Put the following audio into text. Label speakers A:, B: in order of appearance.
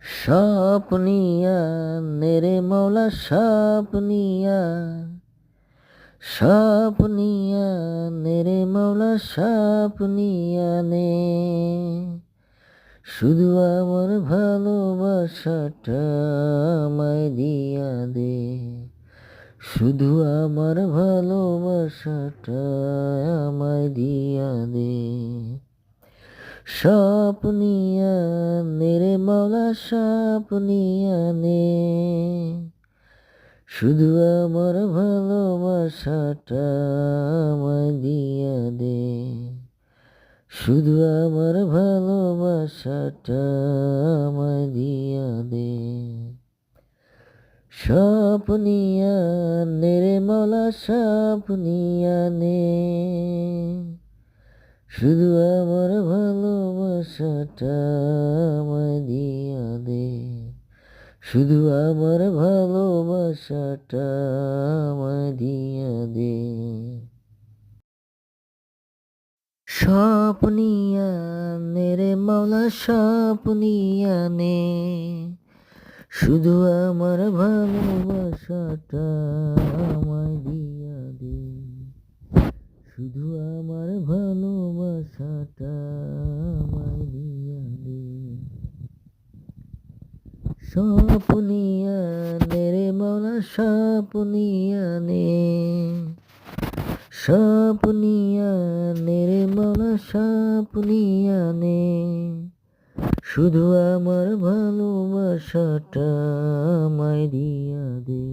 A: স্বপ্নিয়া নেরে মৌলা স্বপ্নিয়া, স্বপ্নিয়া নেরে মৌলা স্বপ্নিয়া নে, শুধু আমার ভালোবাসাটা আমায় দিয়া দে, শুধু আমার ভালোবাসাটা আমায় দিয়া দে। স্বপ্নিয়া নেরে মৌলা স্বপ্নিয়া নে, শুধু আমার ভালোবাসাটা আমায় দিয়া দে, শুধু আমার ভালোবাসাটা আমায় দিয়া দে। স্বপ্নিয়া নেরে মৌলা স্বপ্নিয়া নে, শুধু আমার ভালোবাসাটা আমায় দিয়া দে, শুধু আমার ভালোবাসাটা আমায় দিয়া দে। স্বপ্নিয়া নেরে মৌলা স্বপ্নিয়া নে, শুধু আমার ভালোবাসাটা আমায় দিয়া দে, শুধু আমার ভালোবাসাটা আমায় দিয়া দে। স্বপ্নিয়া নেরে মৌলা স্বপ্নিয়া নে, স্বপ্নিয়া নেরে মৌলা স্বপ্নিয়া নে, শুধু আমার ভালোবাসাটা আমায় দিয়া দে।